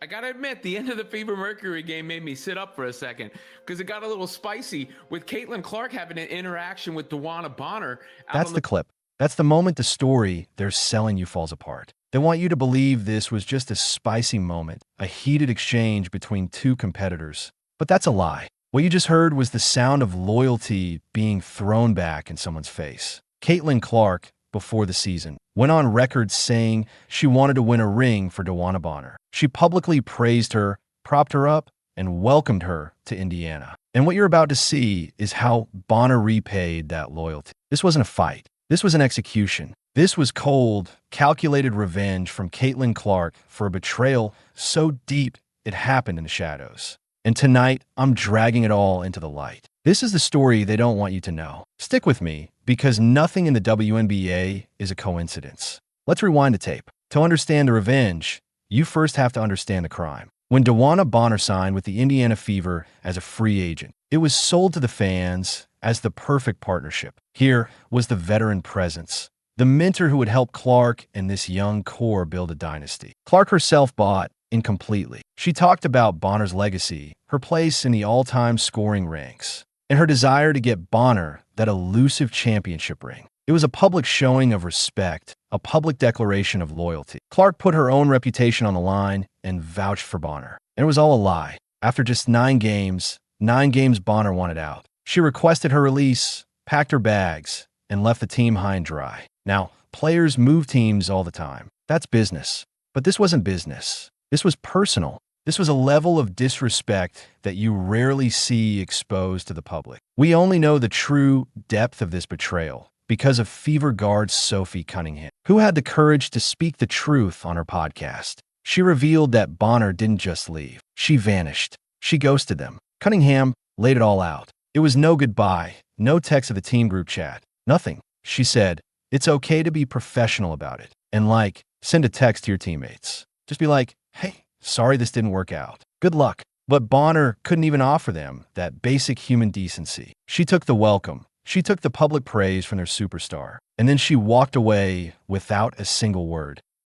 I gotta admit, the end of the Fever Mercury game made me sit up for a second because it got a little spicy with Caitlin Clark having an interaction with DeWanna Bonner out That's on the the. clip. That's the moment the story they're selling you falls apart. They want you to believe this was just a spicy moment, a heated exchange between two competitors. But that's a lie. What you just heard was the sound of loyalty being thrown back in someone's face. Caitlin Clark, before the season, went on record saying she wanted to win a ring for DeWanna Bonner. She publicly praised her, propped her up, and welcomed her to Indiana. And what you're about to see is how Bonner repaid that loyalty. This wasn't a fight. This was an execution. This was cold, calculated revenge from Caitlin Clark for a betrayal so deep it happened in the shadows. And tonight, I'm dragging it all into the light. This is the story they don't want you to know. Stick with me, because nothing in the WNBA is a coincidence. Let's rewind the tape. To understand the revenge, you first have to understand the crime. When DeWanna Bonner signed with the Indiana Fever as a free agent, it was sold to the fans as the perfect partnership. Here was the veteran presence, the mentor who would help Clark and this young core build a dynasty. Clark herself bought incompletely. She talked about Bonner's legacy, her place in the all-time scoring ranks, and her desire to get Bonner that elusive championship ring. It was a public showing of respect, a public declaration of loyalty. Clark put her own reputation on the line and vouched for Bonner. And it was all a lie. After just 9 games Bonner wanted out. She requested her release, packed her bags, and left the team high and dry. Now, players move teams all the time. That's business. But this wasn't business. This was personal. This was a level of disrespect that you rarely see exposed to the public. We only know the true depth of this betrayal because of Fever guard Sophie Cunningham, who had the courage to speak the truth on her podcast. She revealed that Bonner didn't just leave. She vanished. She ghosted them. Cunningham laid it all out. It was no goodbye, no text of the team group chat, nothing. She said, it's okay to be professional about it. And send a text to your teammates. Just be like, hey, sorry this didn't work out. Good luck. But Bonner couldn't even offer them that basic human decency. She took the welcome. She took the public praise from their superstar. And then she walked away without a single word.